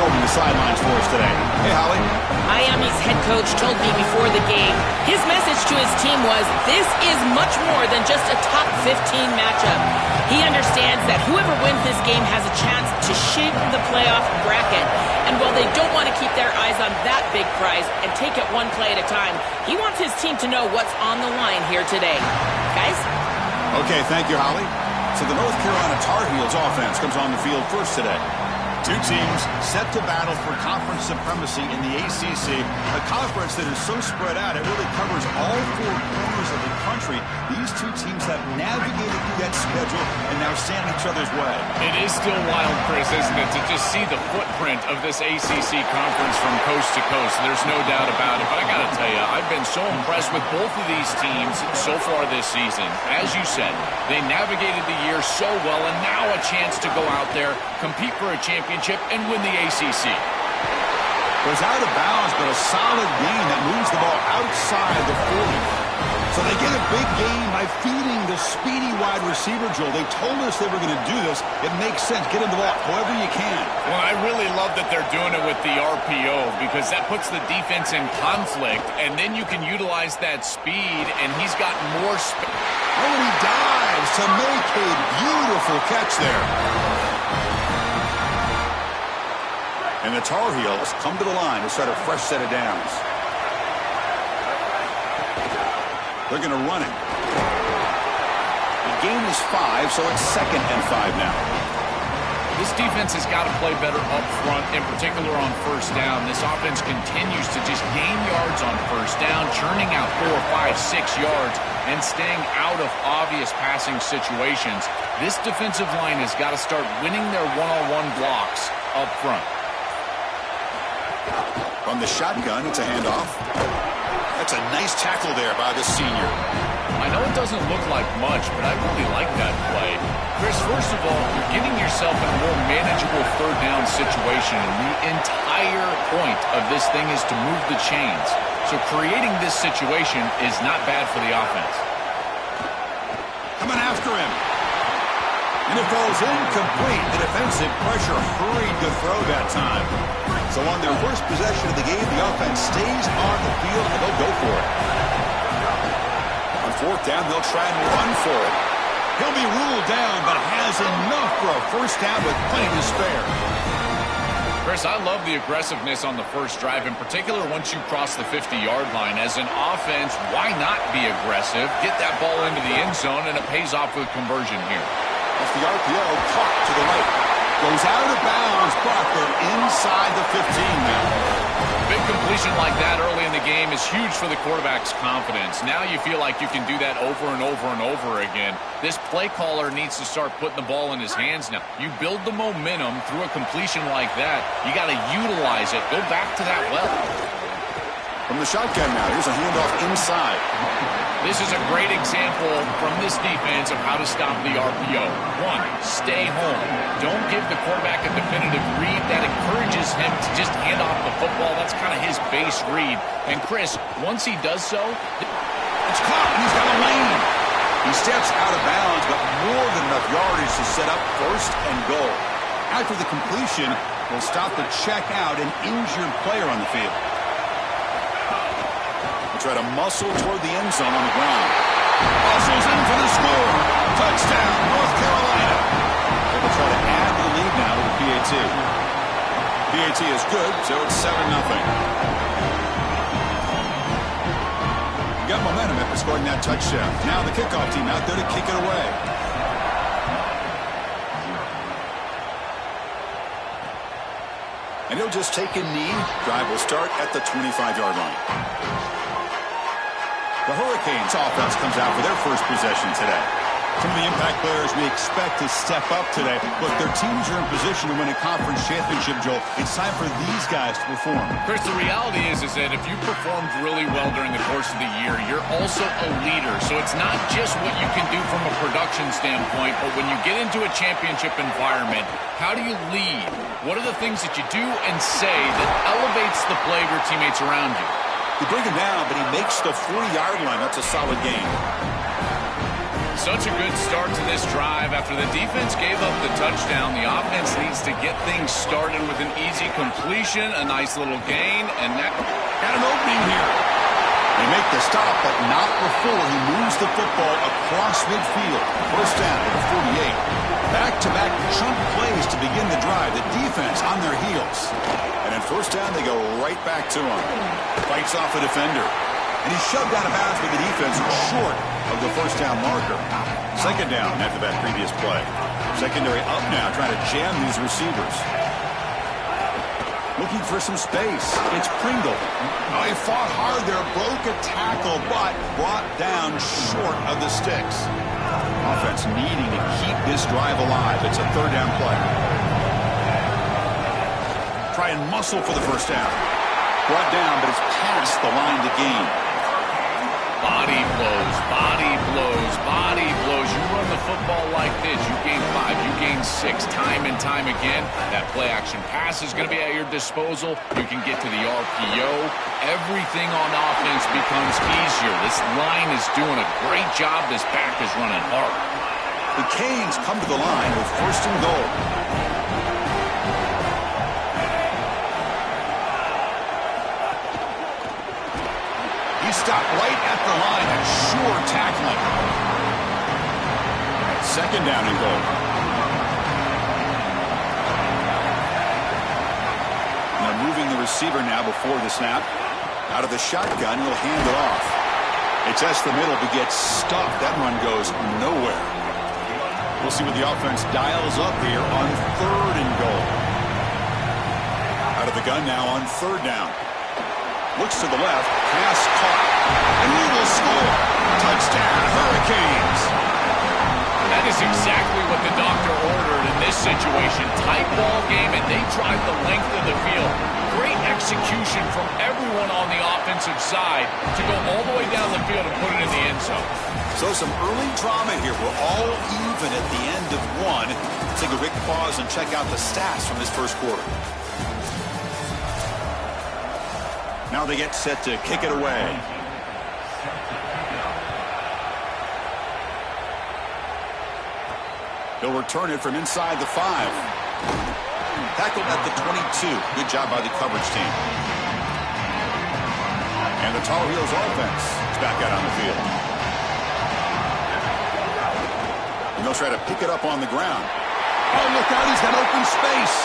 patrolling the sidelines for us today. Hey, Holly. Miami's head coach told me before the game, his message to his team was, this is much more than just a top 15 matchup. He understands that whoever wins this game has a chance to shape the playoff bracket. And while they don't want to keep their eyes on that big prize and take it one play at a time, he wants his team to know what's on the line here today. Guys? Okay, thank you, Holly. So the North Carolina Tar Heels offense comes on the field first today. Two teams set to battle for conference supremacy in the ACC, a conference that is so spread out it really covers all four corners of the country. These two teams have navigated through that schedule and now stand each other's way. It is still wild, Chris, isn't it, to just see the footprint of this ACC conference from coast to coast. There's no doubt about it, but I got to tell you, I've been so impressed with both of these teams so far this season. As you said, they navigated the year so well, and now a chance to go out there, compete for a championship, and win the ACC. Goes out of bounds, but a solid gain that moves the ball outside the 40. So they get a big gain by feeding the speedy wide receiver, Joel. They told us they were going to do this. It makes sense. Get him the ball however you can. Well, I really love that they're doing it with the RPO because that puts the defense in conflict, and then you can utilize that speed, and he's got more speed. Oh, and he dives to make a beautiful catch there. And the Tar Heels come to the line to start a fresh set of downs. They're going to run it. The gain is 5, so it's 2nd and 5 now. This defense has got to play better up front, in particular on first down. This offense continues to just gain yards on first down, churning out 4, 5, 6 yards, and staying out of obvious passing situations. This defensive line has got to start winning their one-on-one blocks up front. From the shotgun, it's a handoff. That's a nice tackle there by the senior. I know it doesn't look like much, but I really like that play. Chris, first of all, you're getting yourself in a more manageable third down situation, and the entire point of this thing is to move the chains. So creating this situation is not bad for the offense. Coming after him. And it falls incomplete. The defensive pressure hurried to throw that time. So on their first possession of the game, the offense stays on the field, and they'll go for it. On 4th down, they'll try and run for it. He'll be ruled down, but has enough for a first down with plenty to spare. Chris, I love the aggressiveness on the first drive, in particular once you cross the 50-yard line. As an offense, why not be aggressive? Get that ball into the end zone, and it pays off with conversion here. Off the RPO, caught to the right. Goes out of bounds, but they're inside the 15 now. Big completion like that early in the game is huge for the quarterback's confidence. Now you feel like you can do that over and over and over again. This play caller needs to start putting the ball in his hands now. You build the momentum through a completion like that. You got to utilize it. Go back to that well. From the shotgun now, here's a handoff inside. This is a great example from this defense of how to stop the RPO. 1, stay home. Don't give the quarterback a definitive read. That encourages him to just hand off the football. That's kind of his base read. And Chris, once he does so, it's caught, and he's got a lane. He steps out of bounds, but more than enough yardage to set up 1st and goal. After the completion, we'll stop to check out an injured player on the field. Try to muscle toward the end zone on the ground. Muscles in for the score. Touchdown, North Carolina. They will try to add to the lead now with the PAT. PAT is good, so it's 7-0. Got momentum after scoring that touchdown. Now the kickoff team out there to kick it away. And he'll just take a knee. Drive will start at the 25-yard line. The Hurricanes offense comes out for their first possession today. Some of the impact players we expect to step up today. Look, their teams are in position to win a conference championship, Joel. It's time for these guys to perform. Chris, the reality is that if you performed really well during the course of the year, you're also a leader. So it's not just what you can do from a production standpoint, but when you get into a championship environment, how do you lead? What are the things that you do and say that elevates the play of your teammates around you? You bring him down, but he makes the 40-yard line. That's a solid gain. Such a good start to this drive. After the defense gave up the touchdown, the offense needs to get things started with an easy completion, a nice little gain, and that got an opening here. They make the stop, but not before he moves the football across midfield. First down at the 48. Back-to-back chunk plays to begin the drive. The defense on their heels. And at first down, they go right back to him. Fights off a defender. And he's shoved out of bounds with the defense short of the first down marker. Second down after that previous play. Secondary up now, trying to jam these receivers. Looking for some space. It's Pringle. Oh, he fought hard there, broke a tackle, but brought down short of the sticks. Offense needing to keep this drive alive. It's a third down play. Try and muscle for the first down. Brought down, but it's past the line to gain. Body blows, body blows, body blows. You run the football like this, you gain 5, you gain 6, time and time again. That play-action pass is going to be at your disposal. You can get to the RPO. Everything on offense becomes easier. This line is doing a great job. This back is running hard. The Canes come to the line with first and goal. Stopped right at the line and sure tackling. Second down and goal. Now moving the receiver now before the snap. Out of the shotgun, he'll hand it off. It's the middle to get stuck. That run goes nowhere. We'll see what the offense dials up here on third and goal. Out of the gun now on third down. Looks to the left, pass caught, and he will score. Touchdown, Hurricanes. That is exactly what the doctor ordered in this situation. Tight ball game, and they drive the length of the field. Great execution from everyone on the offensive side to go all the way down the field and put it in the end zone. So some early drama here. We're all even at the end of one. Take a quick pause and check out the stats from this first quarter. Now they get set to kick it away. He'll return it from inside the 5. Tackled at the 22. Good job by the coverage team. And the Tar Heels offense is back out on the field. And they'll try to pick it up on the ground. Oh, look out, he's got open space.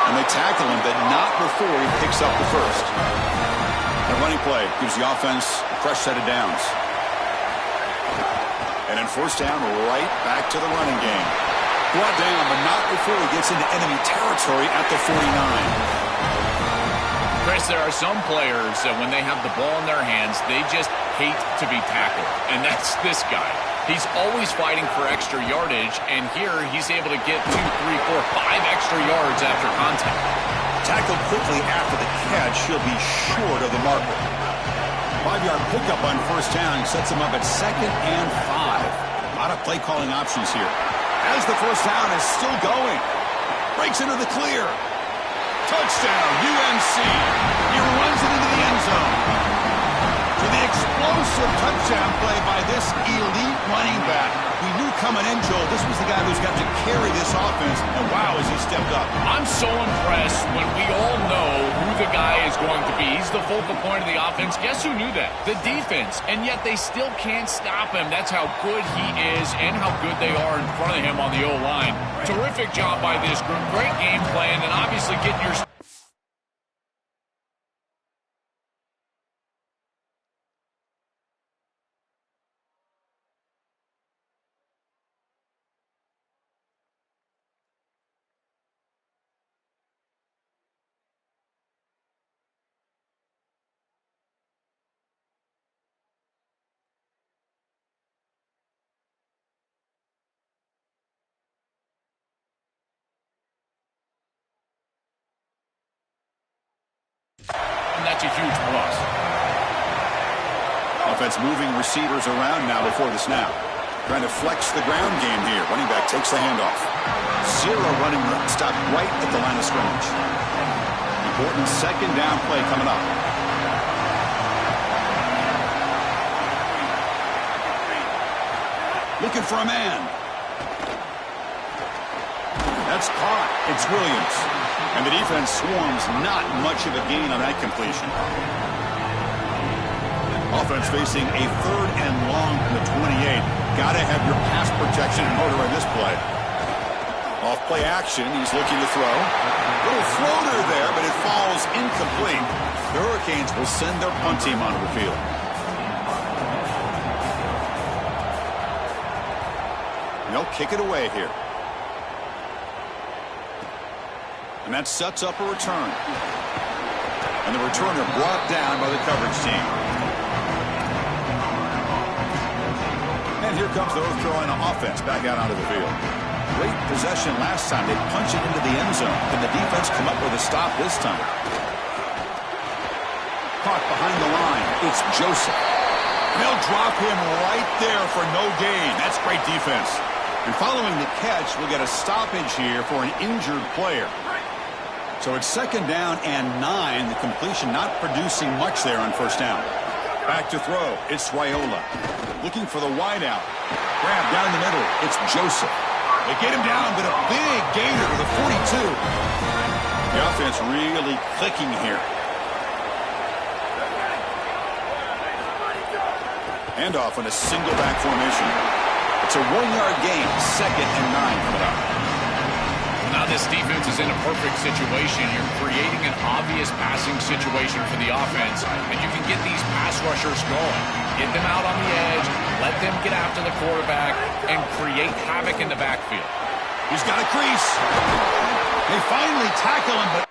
And they tackle him, but not before he picks up the first. The running play gives the offense a fresh set of downs. And then first down, right back to the running game. Brought down, but not before he gets into enemy territory at the 49. Chris, there are some players that when they have the ball in their hands, they just hate to be tackled. And that's this guy. He's always fighting for extra yardage, and here he's able to get 2, 3, 4, 5 extra yards after contact. Tackled quickly after the catch, he'll be short of the marker. 5-yard pickup on first down sets him up at second and 5. A lot of play calling options here. As the first down is still going. Breaks into the clear. Touchdown, UNC. He runs it into the end zone. To the explosive touchdown play by this elite running back. We knew coming in, Joel, this was the guy who's got to carry this offense, and wow, has he stepped up. I'm so impressed when we all know who the guy is going to be. He's the focal point of the offense. Guess who knew that? The defense, and yet they still can't stop him. That's how good he is and how good they are in front of him on the O-line. Terrific job by this group. Great game plan, and obviously getting your... That's a huge plus. Offense moving receivers around now before the snap. Trying to flex the ground game here. Running back takes the handoff. 0 running stop right at the line of scrimmage. Important second down play coming up. Looking for a man. That's caught. It's Williams. And the defense swarms not much of a gain on that completion. Offense facing a 3rd and long from the 28. Got to have your pass protection in order on this play. Off play action, he's looking to throw. Little floater there, but it falls incomplete. The Hurricanes will send their punt team onto the field. They'll kick it away here. And that sets up a return. And the returner brought down by the coverage team. And here comes the North Carolina offense back out onto the field. Great possession last time. They punch it into the end zone. Can the defense come up with a stop this time? Caught behind the line. It's Joseph. They'll drop him right there for no gain. That's great defense. And following the catch, we'll get a stoppage here for an injured player. So it's 2nd down and 9. The completion not producing much there on 1st down. Back to throw. It's Raiola. Looking for the wideout. Grab down the middle. It's Joseph. They get him down, but a big gainer to the 42. The offense really clicking here. Handoff on a single back formation. It's a 1-yard gain. 2nd and 9 coming up. Now this defense is in a perfect situation. You're creating an obvious passing situation for the offense, and you can get these pass rushers going. Get them out on the edge, let them get after the quarterback, and create havoc in the backfield. He's got a crease. They finally tackle him, but...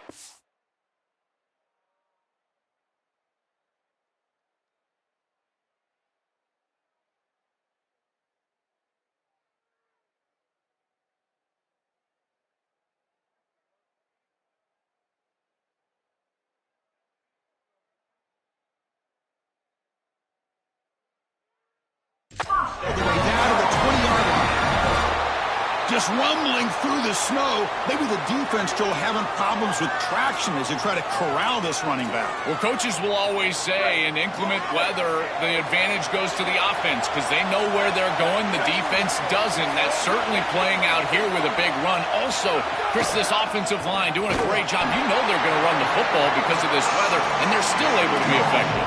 Just rumbling through the snow. Maybe the defense, Joe, having problems with traction as they try to corral this running back. Well, coaches will always say in inclement weather, the advantage goes to the offense because they know where they're going. The defense doesn't. That's certainly playing out here with a big run. Also, Chris, this offensive line doing a great job. You know they're going to run the football because of this weather, and they're still able to be effective.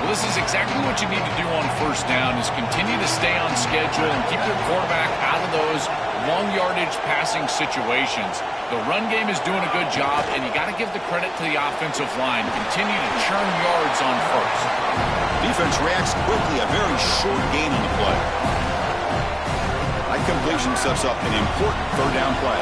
Well, this is exactly what you need to do on 1st down is continue to stay on schedule and keep your quarterback out of those long yardage passing situations. The run game is doing a good job, and you got to give the credit to the offensive line. Continue to churn yards on 1st. Defense reacts quickly, a very short gain on the play. That completion sets up an important 3rd down play.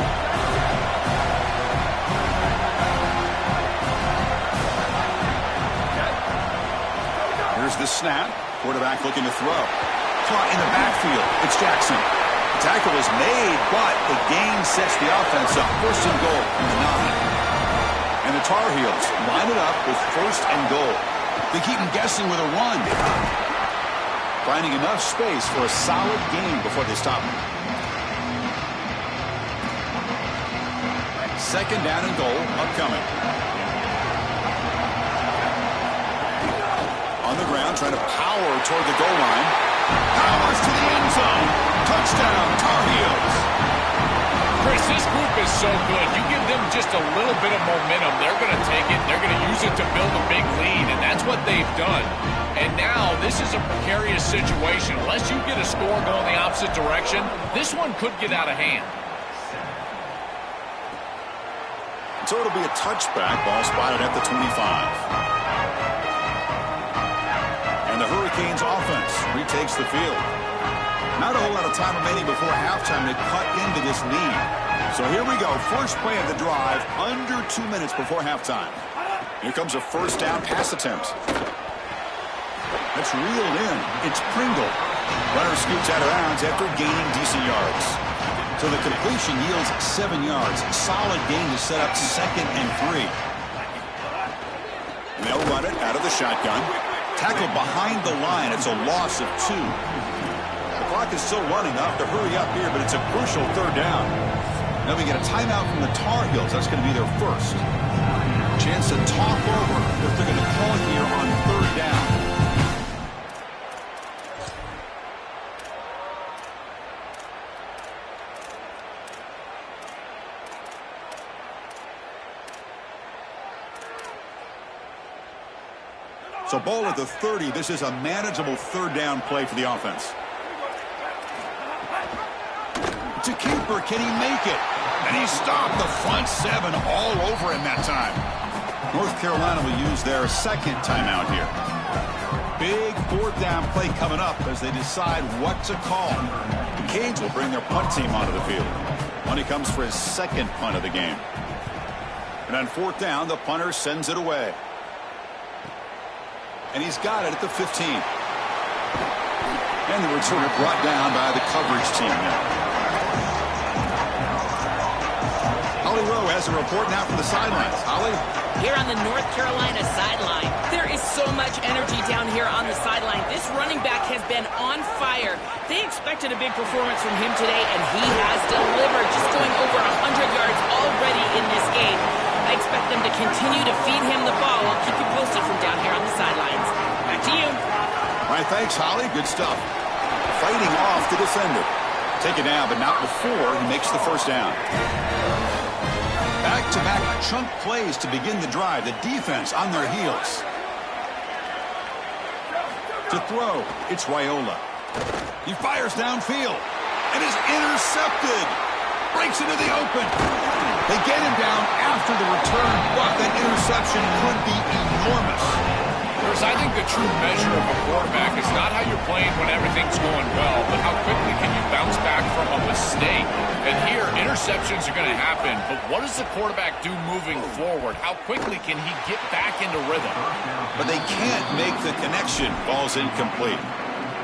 Here's the snap. Quarterback looking to throw. Caught in the backfield. It's Jackson. The tackle is made, but the gain sets the offense up. 1st and goal from the 9. And the Tar Heels line it up with 1st and goal. They keep them guessing with a run. Finding enough space for a solid gain before they stop him. 2nd down and goal upcoming. On the ground, trying to power toward the goal line. Powers to the end zone. Touchdown, Tar Heels. Chris, this group is so good. You give them just a little bit of momentum, they're going to take it. They're going to use it to build a big lead, and that's what they've done. And now, this is a precarious situation. Unless you get a score going the opposite direction, this one could get out of hand. So it'll be a touchback. Ball spotted at the 25. And the Hurricanes offense retakes the field. Not a whole lot of time remaining before halftime to cut into this lead. So here we go. First play of the drive, under 2 minutes before halftime. Here comes a 1st down pass attempt. That's reeled in. It's Pringle. Runner scoots out of bounds after gaining decent yards. So the completion yields 7 yards. Solid gain to set up 2nd and 3. And they'll run it out of the shotgun. Tackled behind the line. It's a loss of 2. The clock is still running. Off to hurry up here, but it's a crucial 3rd down. Now we get a timeout from the Tar Heels. That's going to be their first. Chance to talk over what they're going to call here on 3rd down. So ball at the 30. This is a manageable third down play for the offense. To keeper, can he make it? And he stopped the front seven all over him that time. North Carolina will use their second timeout here. Big fourth down play coming up as they decide what to call. The Canes will bring their punt team onto the field. Money comes for his second punt of the game. And on fourth down, the punter sends it away. And he's got it at the 15. And the returner brought down by the coverage team now. Holly Rowe has a report now from the sidelines. Holly? Here on the North Carolina sideline, there is so much energy down here on the sideline. This running back has been on fire. They expected a big performance from him today, and he has delivered, just going over 100 yards already in this game. I expect them to continue to feed him the ball. I'll keep you posted from down here on the sidelines. Back to you. All right, thanks, Holly. Good stuff. Fighting off the defender. Take it down, but not before he makes the first down. Back-to-back chunk plays to begin the drive. The defense on their heels. To throw, it's Raiola. He fires downfield and is intercepted. Breaks into the open. They get him down after the return, but that interception could be enormous. I think the true measure of a quarterback is not how you're playing when everything's going well, but how quickly can you bounce back from a mistake. And here, interceptions are going to happen, but what does the quarterback do moving forward? How quickly can he get back into rhythm? But they can't make the connection. Ball's incomplete.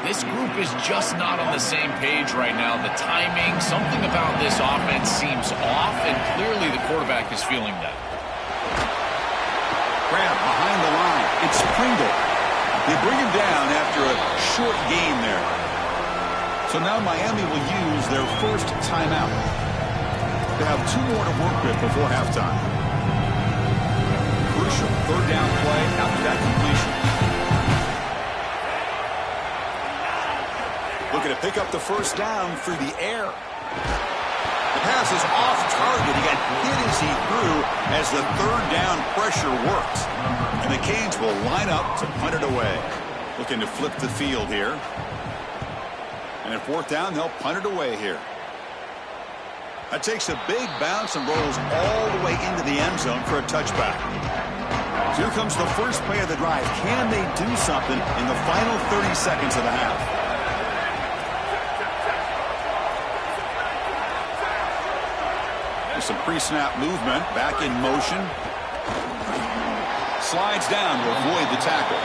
This group is just not on the same page right now. The timing, something about this offense seems off, and clearly the quarterback is feeling that. Grab behind the line. It's Pringle. They bring him down after a short gain there. So now Miami will use their first timeout. They have 2 more to work with before halftime. Crucial third down play after that completion. Looking to pick up the first down through the air. The pass is off target. He got hit as he threw as the third down pressure worked. And the Canes will line up to punt it away. Looking to flip the field here. And at fourth down, they'll punt it away here. That takes a big bounce and rolls all the way into the end zone for a touchback. So here comes the first play of the drive. Can they do something in the final 30 seconds of the half? Some pre-snap movement, back in motion. Slides down to avoid the tackle.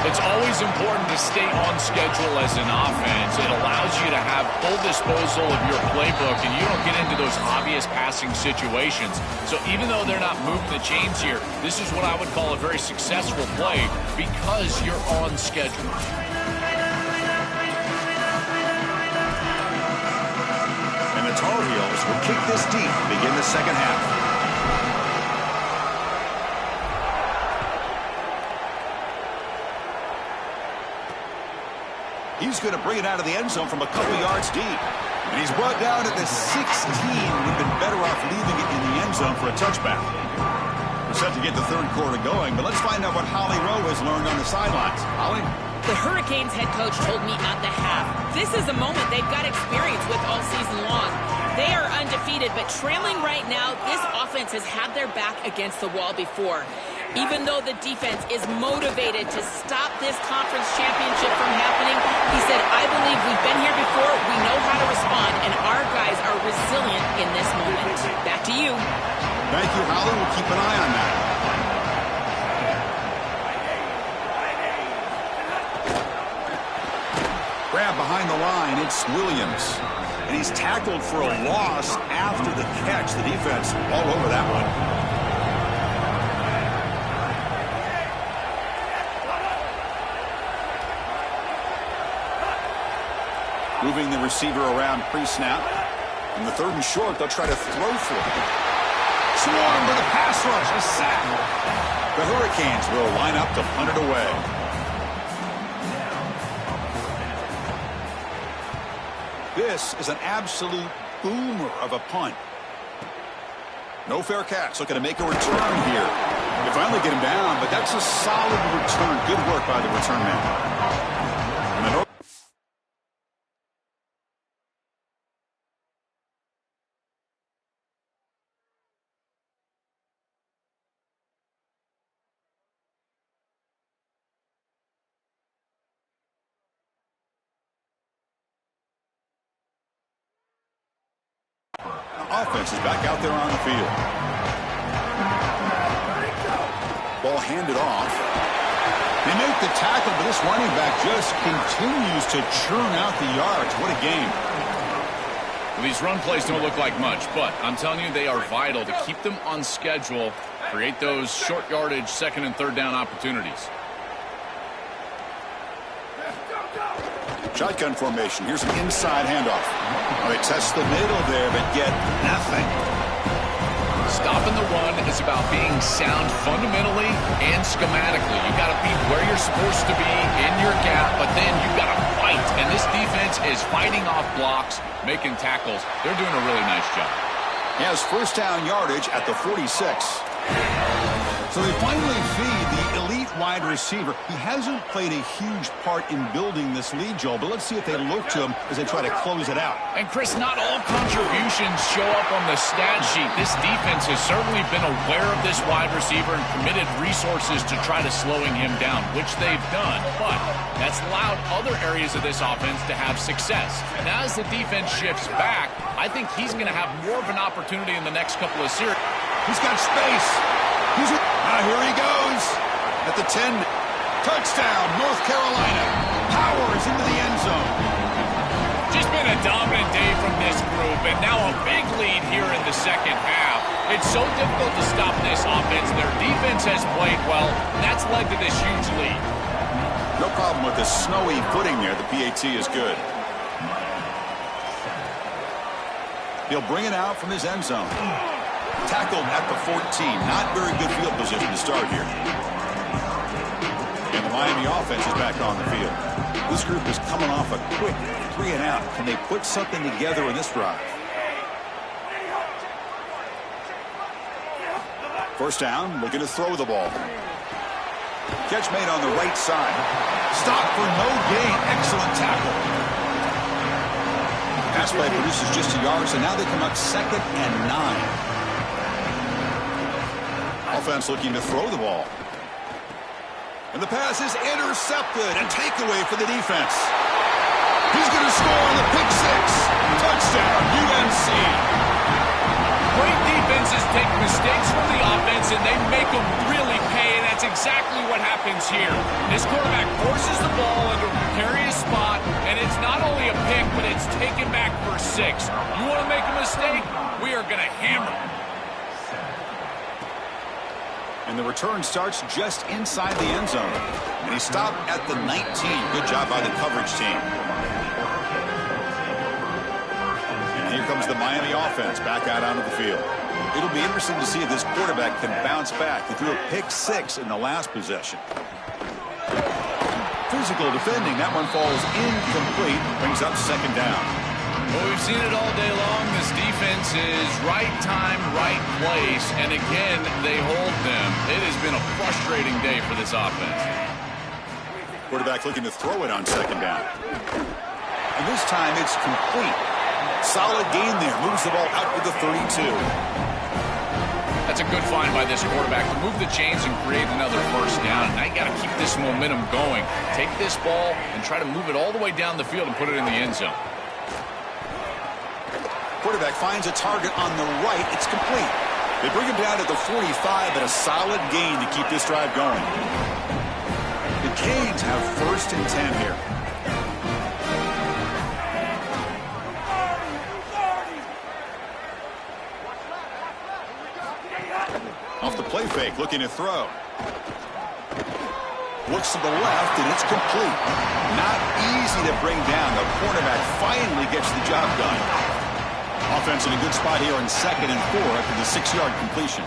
It's always important to stay on schedule as an offense. It allows you to have full disposal of your playbook, and you don't get into those obvious passing situations. So even though they're not moving the chains here, this is what I would call a very successful play because you're on schedule. Tar Heels will kick this deep to begin the second half. He's going to bring it out of the end zone from a couple yards deep. And he's brought down at the 16. Would have been better off leaving it in the end zone for a touchback. We're set to get the third quarter going, but let's find out what Holly Rowe has learned on the sidelines. Holly? The Hurricanes head coach told me at the half, this is a moment they've got experience with all season long. They are undefeated, but trailing right now, this offense has had their back against the wall before. Even though the defense is motivated to stop this conference championship from happening, he said, I believe we've been here before, we know how to respond, and our guys are resilient in this moment. Back to you. Thank you, Holly. We'll keep an eye on that. Grab behind the line, it's Williams. And he's tackled for a loss after the catch. The defense all over that one. Moving the receiver around pre-snap. In the third and short, they'll try to throw for it. Swarm with a pass rush, a sack. The Hurricanes will line up to punt it away. This is an absolute boomer of a punt. No fair catch. Looking to make a return here. They finally get him down, but that's a solid return. Good work by the return man. And the offense is back out there on the field. Ball handed off. They make the tackle, but this running back just continues to churn out the yards. What a game. Well, these run plays don't look like much, but I'm telling you, they are vital to keep them on schedule, create those short yardage second and third down opportunities. Shotgun formation. Here's an inside handoff. Oh, they test the middle there, but get nothing. Stopping the run is about being sound fundamentally and schematically. You got to be where you're supposed to be in your gap, but then you got to fight. And this defense is fighting off blocks, making tackles. They're doing a really nice job. He has first down yardage at the 46. So they finally feed the elite wide receiver. He hasn't played a huge part in building this lead, Joel, but let's see if they look to him as they try to close it out. And, Chris, not all contributions show up on the stat sheet. This defense has certainly been aware of this wide receiver and committed resources to try to slowing him down, which they've done. But that's allowed other areas of this offense to have success. And as the defense shifts back, I think he's going to have more of an opportunity in the next couple of series. He's got space. Here he goes at the 10. Touchdown, North Carolina. Powers into the end zone. Just been a dominant day from this group, and now a big lead here in the second half. It's so difficult to stop this offense. Their defense has played well, and that's led to this huge lead. No problem with the snowy footing there. The PAT is good. He'll bring it out from his end zone. Tackled at the 14. Not very good field position to start here. And the Miami offense is back on the field. This group is coming off a quick 3 and out. Can they put something together in this drive? First down, looking to throw the ball. Catch made on the right side. Stop for no gain. Excellent tackle. Pass play produces just a yard, so now they come up 2nd and 9. Offense looking to throw the ball. And the pass is intercepted. A takeaway for the defense. He's going to score on the pick 6. Touchdown, UNC. Great defenses take mistakes from the offense, and they make them really pay, and that's exactly what happens here. This quarterback forces the ball into a precarious spot, and it's not only a pick, but it's taken back for 6. You want to make a mistake? We are going to hammer. And the return starts just inside the end zone. And he stopped at the 19. Good job by the coverage team. And here comes the Miami offense back out onto the field. It'll be interesting to see if this quarterback can bounce back. He threw a pick 6 in the last possession. Physical defending. That one falls incomplete. Brings up 2nd down. Well, we've seen it all day long. This defense is right time, right place, and again, they hold them. It has been a frustrating day for this offense. Quarterback looking to throw it on 2nd down. And this time it's complete. Solid gain there. Moves the ball out to the 32. That's a good find by this quarterback to move the chains and create another first down. Now you got to keep this momentum going. Take this ball and try to move it all the way down the field and put it in the end zone. Quarterback finds a target on the right. It's complete. They bring him down to the 45, but a solid gain to keep this drive going. The Canes have 1st and 10 here. Off the play fake, looking to throw. Looks to the left, and it's complete. Not easy to bring down. The cornerback finally gets the job done. Offense in a good spot here on 2nd and 4 after the 6-yard completion.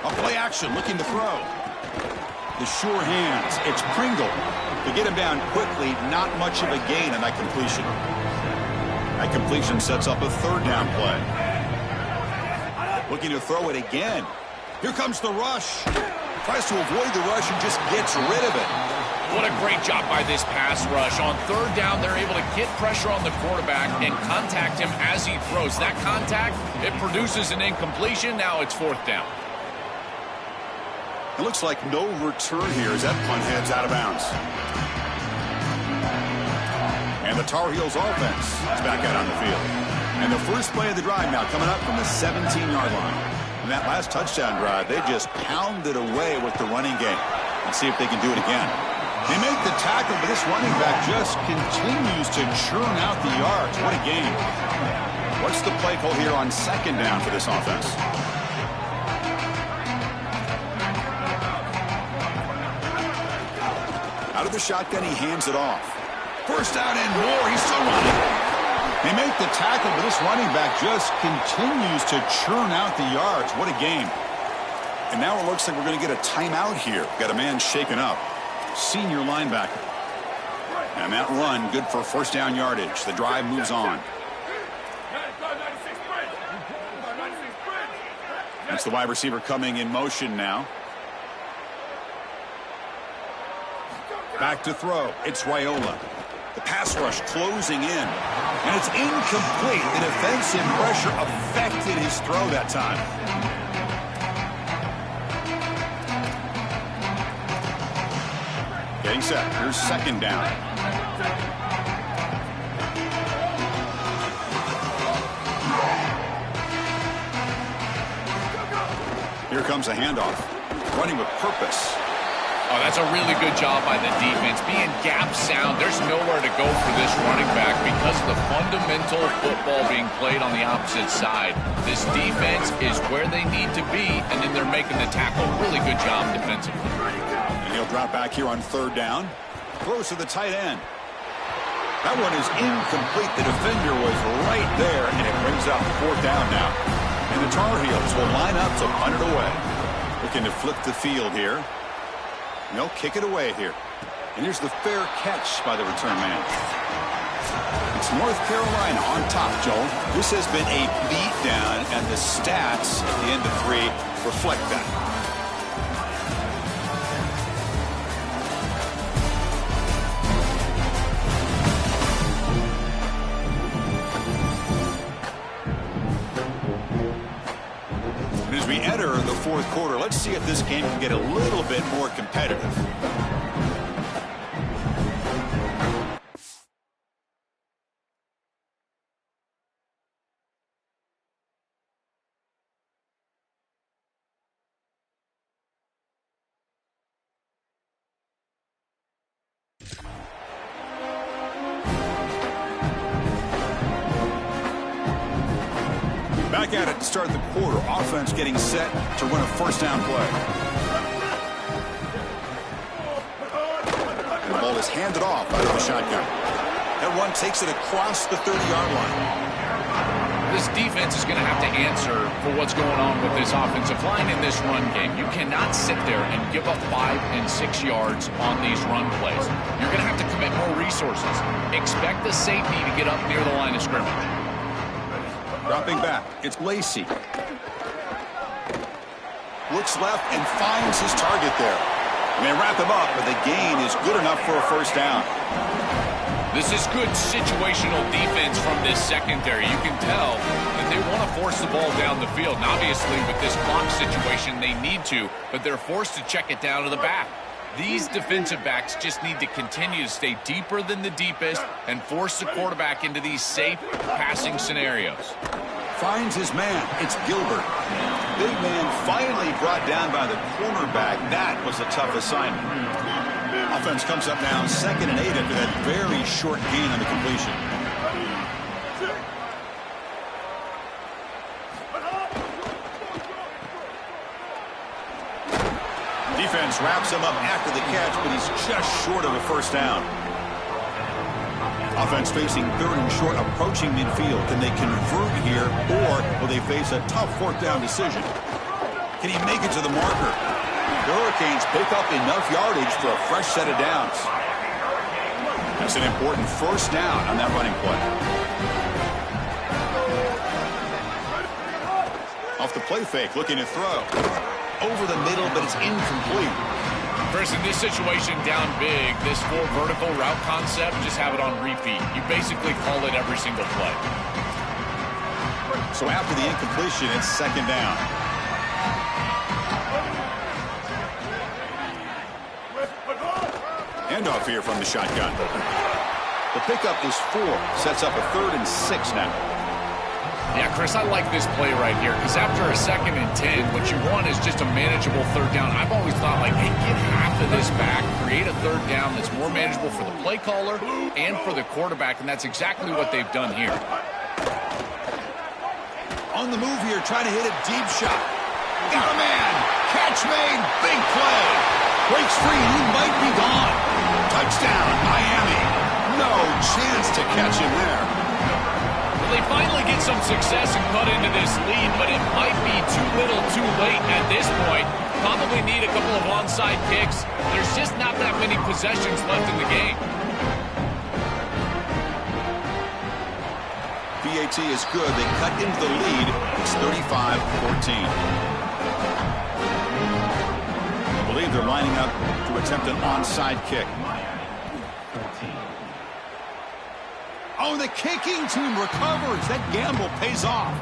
A play action, looking to throw. The sure hands. It's Pringle. To get him down quickly, not much of a gain on that completion. That completion sets up a 3rd down play. Looking to throw it again. Here comes the rush. Tries to avoid the rush and just gets rid of it. What a great job by this pass rush. On third down, they're able to get pressure on the quarterback and contact him as he throws. That contact, it produces an incompletion. Now it's fourth down. It looks like no return here as that punt heads out of bounds. And the Tar Heels offense is back out on the field. And the first play of the drive now coming up from the 17-yard line. In that last touchdown drive, they just pounded away with the running game. Let's see if they can do it again. They make the tackle, but this running back just continues to churn out the yards. What a game. What's the play call here on second down for this offense? Out of the shotgun, he hands it off. First down and more. He's still running. They make the tackle, but this running back just continues to churn out the yards. What a game. And now it looks like we're going to get a timeout here. Got a man shaken up. Senior linebacker. And that run, good for first down yardage. The drive moves on. That's the wide receiver coming in motion now. Back to throw. It's Raiola. The pass rush closing in. And it's incomplete. The defensive pressure affected his throw that time. Getting set. Here's second down. Here comes a handoff. Running with purpose. Oh, that's a really good job by the defense. Being gap sound, there's nowhere to go for this running back because of the fundamental football being played on the opposite side. This defense is where they need to be, and then they're making the tackle. Really good job defensively. And he'll drop back here on third down. Throws to the tight end. That one is incomplete. The defender was right there, and it brings up fourth down now. And the Tar Heels will line up to punt it away. Looking to flip the field here. No, kick it away here. And here's the fair catch by the return man. It's North Carolina on top, Joel. This has been a beatdown, and the stats at the end of 3 reflect that. And as we enter the fourth quarter, let's see if this game can get a little bit more competitive. Back at it to start the quarter. Offense getting set to run a first down play. And the ball is handed off out of the shotgun. That one takes it across the 30-yard line. This defense is going to have to answer for what's going on with this offensive line in this run game. You cannot sit there and give up 5 and 6 yards on these run plays. You're going to have to commit more resources. Expect the safety to get up near the line of scrimmage. Dropping back, it's Lacey. Looks left and finds his target there. And they wrap him up, but the gain is good enough for a first down. This is good situational defense from this secondary. You can tell that they want to force the ball down the field. And obviously, with this clock situation, they need to, but they're forced to check it down to the back. These defensive backs just need to continue to stay deeper than the deepest and force the quarterback into these safe passing scenarios. Finds his man. It's Gilbert. Big man finally brought down by the cornerback. That was a tough assignment. Offense comes up now 2nd and 8 after that very short gain on the completion. Defense wraps him up after the catch, but he's just short of a first down. Offense facing 3rd and short, approaching midfield. Can they convert here, or will they face a tough fourth down decision? Can he make it to the marker? The Hurricanes pick up enough yardage for a fresh set of downs. That's an important first down on that running play. Off the play fake, looking to throw. Over the middle, but it's incomplete. Chris, in this situation, down big, this 4 vertical route concept, just have it on repeat. You basically call it every single play. So after the incompletion, it's second down. Handoff here from the shotgun. The pickup is 4. Sets up a 3rd and 6 now. Yeah, Chris, I like this play right here because after a 2nd and 10, what you want is just a manageable 3rd down. I've always thought, like, hey, get half of this back, create a 3rd down that's more manageable for the play caller and for the quarterback, and that's exactly what they've done here. On the move here, trying to hit a deep shot. Got a man. Catch made. Big play. Breaks free, and he might be gone. Touchdown, Miami. No chance to catch him there. Well, they finally get some success and cut into this lead, but it might be too little too late at this point. Probably need a couple of onside kicks. There's just not that many possessions left in the game. PAT is good. They cut into the lead. It's 35-14. I believe they're lining up to attempt an onside kick. Oh, the kicking team recovers. That gamble pays off.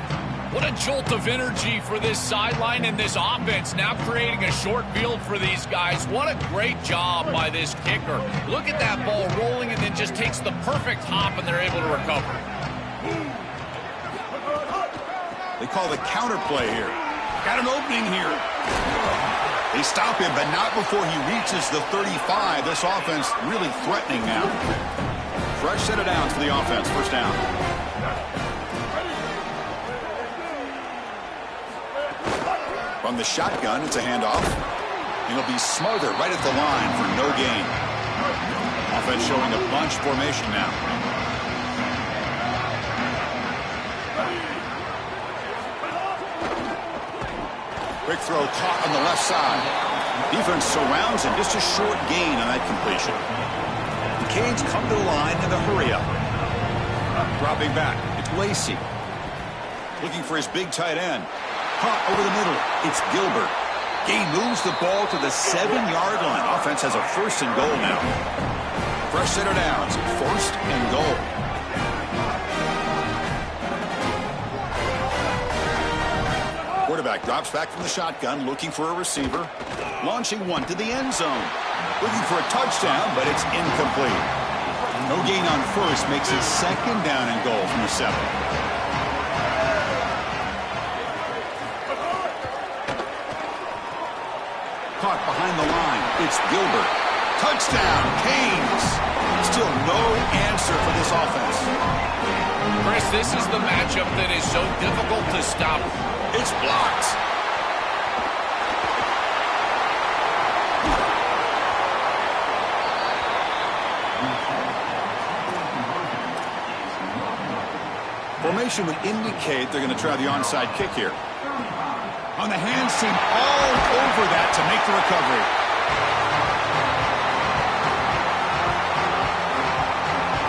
What a jolt of energy for this sideline and this offense, now creating a short field for these guys. What a great job by this kicker. Look at that ball rolling and then just takes the perfect hop and they're able to recover. They call the counter play here. Got an opening here. They stop him, but not before he reaches the 35. This offense really threatening now. Fresh set of downs for the offense. First down. From the shotgun, it's a handoff. It'll be Smarter right at the line for no gain. Offense showing a bunch formation now. Quick throw caught on the left side. Defense surrounds him. Just a short gain on that completion. The Canes come to the line in a hurry up. Dropping back. It's Lacey. Looking for his big tight end. Caught over the middle. It's Gilbert. Gain moves the ball to the 7-yard line. Offense has a 1st and goal now. Fresh set of downs. 1st and goal. Quarterback drops back from the shotgun, looking for a receiver. Launching one to the end zone. Looking for a touchdown, but it's incomplete. No gain on 1st makes it 2nd down and goal from the 7. Caught behind the line. It's Gilbert. Touchdown, Canes. Still no answer for this offense. Chris, this is the matchup that is so difficult to stop. It's blocked. Formation would indicate they're going to try the onside kick here. On the hands team, all over that to make the recovery.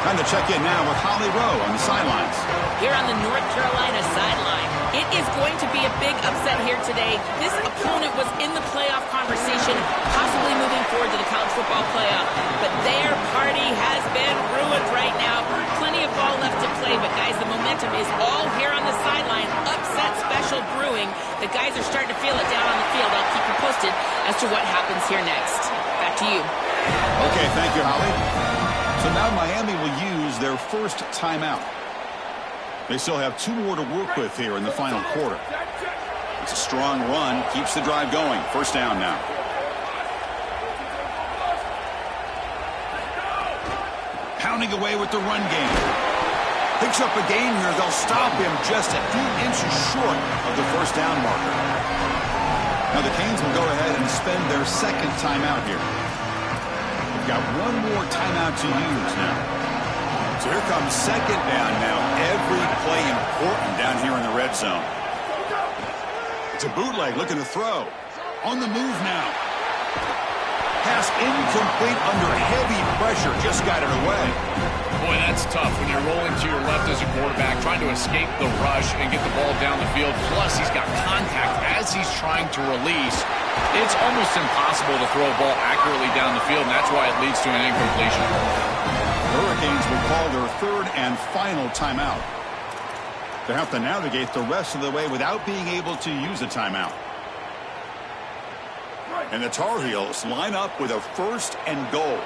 Time to check in now with Holly Rowe on the sidelines. Here on the North Carolina sideline, it is going to be a big upset here today. This opponent was in the playoff conversation, possibly moving forward to the college football playoff. But their party has been ruined right now. Plenty of ball left to play, but guys, the momentum is all here on the sideline. Upset special brewing. The guys are starting to feel it down on the field. I'll keep you posted as to what happens here next. Back to you. Okay, thank you, Holly. So now Miami will use their 1st timeout. They still have 2 more to work with here in the final quarter. It's a strong run, keeps the drive going. 1st down now. Pounding away with the run game. Picks up a gain here. They'll stop him just a few inches short of the 1st down marker. Now the Canes will go ahead and spend their 2nd timeout here. Got 1 more timeout to use now. So here comes 2nd down now. Every play important down here in the red zone. It's a bootleg looking to throw. On the move now. Pass incomplete under heavy pressure. Just got it away. Boy, that's tough when you're rolling to your left as a quarterback, trying to escape the rush and get the ball down the field. Plus, he's got contact as he's trying to release. It's almost impossible to throw a ball accurately down the field, and that's why it leads to an incompletion. Hurricanes will call their third and final timeout. They have to navigate the rest of the way without being able to use a timeout. And the Tar Heels line up with a first and goal.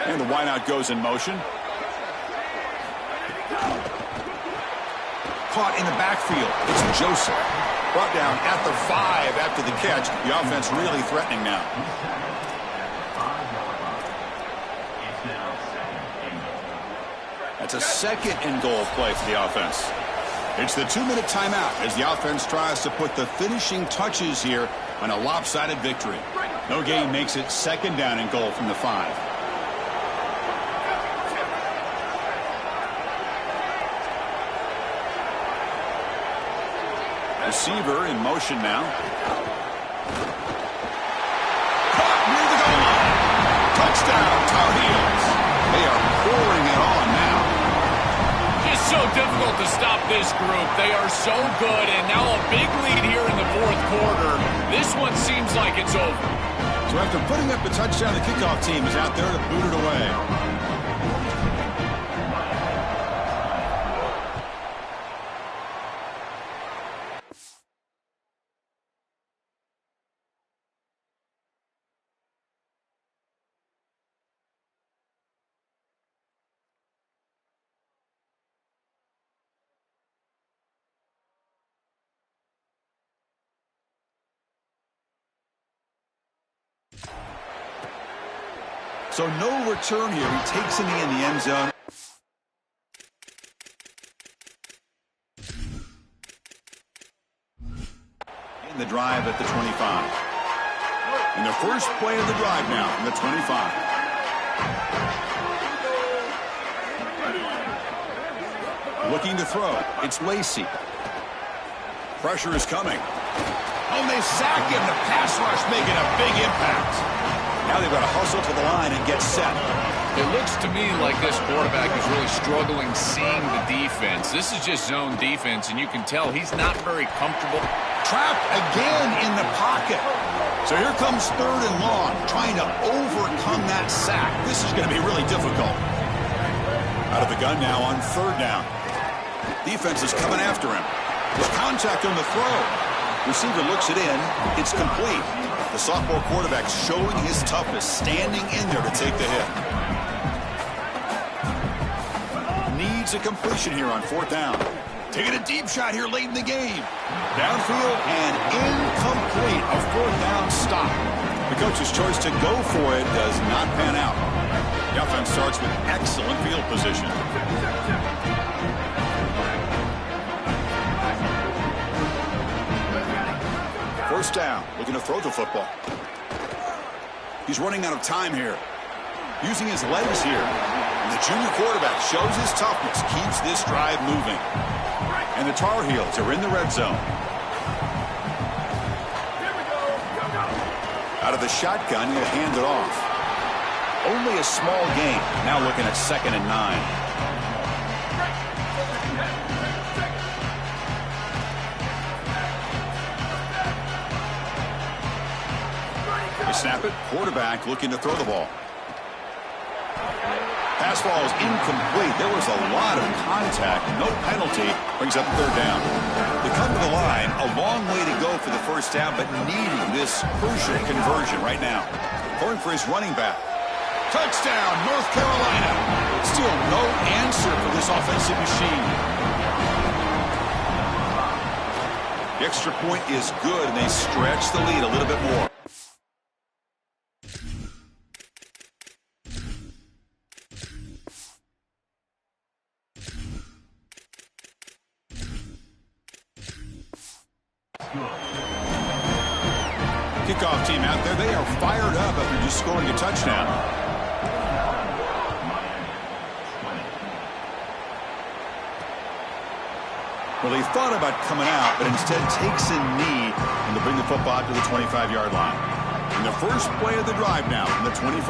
And the wideout goes in motion. Caught in the backfield. It's Joseph. Brought down at the 5 after the catch. The offense really threatening now. That's a second and goal play for the offense. It's the 2-minute timeout as the offense tries to put the finishing touches here on a lopsided victory. No gain makes it second down and goal from the 5. Receiver in motion now. Caught near the goal line. Touchdown, Tar Heels. They are pouring it on now. It's so difficult to stop this group. They are so good, and now a big lead here in the fourth quarter. This one seems like it's over. So after putting up the touchdown, the kickoff team is out there to boot it away. So no return here. He takes it in the end zone. In the drive at the 25. And the first play of the drive now from the 25. Looking to throw. It's Lacey. Pressure is coming. Oh, they sack him. The pass rush making a big impact. Now they've got to hustle to the line and get set. It looks to me like this quarterback is really struggling seeing the defense. This is just zone defense, and you can tell he's not very comfortable. Trapped again in the pocket. So here comes third and long, trying to overcome that sack. This is going to be really difficult. Out of the gun now on third down. Defense is coming after him. There's contact on the throw. Receiver looks it in. It's complete. The sophomore quarterback showing his toughness, standing in there to take the hit. Needs a completion here on fourth down. Taking a deep shot here late in the game. Downfield and incomplete. A fourth down stop. The coach's choice to go for it does not pan out. The offense starts with excellent field position. First down, looking to throw the football. He's running out of time here. Using his legs here. And the junior quarterback shows his toughness, keeps this drive moving. And the Tar Heels are in the red zone. Out of the shotgun, he'll hand it off. Only a small gain. Now looking at 2nd and 9. They snap it. Quarterback looking to throw the ball. Pass ball is incomplete. There was a lot of contact. No penalty. Brings up third down. They come to the line. A long way to go for the first down, but needing this crucial conversion right now. Going for his running back. Touchdown, North Carolina. Still no answer for this offensive machine. The extra point is good, and they stretch the lead a little bit more. Kickoff team out there. They are fired up after just scoring a touchdown. Well, he thought about coming out, but instead takes a knee and to bring the football out to the 25-yard line. And the first play of the drive now from the 25.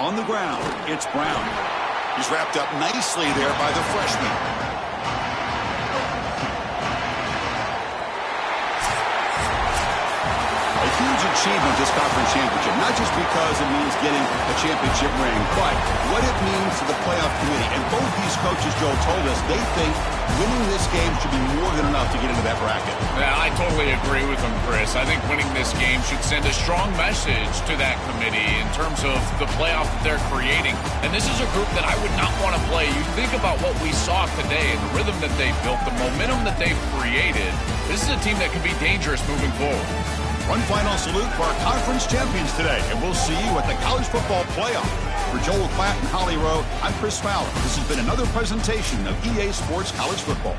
On the ground, it's Brown. He's wrapped up nicely there by the freshman. Huge achievement, this conference championship, not just because it means getting a championship ring, but what it means to the playoff committee. And both these coaches, Joe, told us they think winning this game should be more than enough to get into that bracket. Yeah, I totally agree with them, Chris. I think winning this game should send a strong message to that committee in terms of the playoff that they're creating. And this is a group that I would not want to play. You think about what we saw today, the rhythm that they built, the momentum that they've created. This is a team that can be dangerous moving forward. One final salute for our conference champions today, and we'll see you at the College Football Playoff. For Joel Klatt and Holly Rowe, I'm Chris Fowler. This has been another presentation of EA Sports College Football.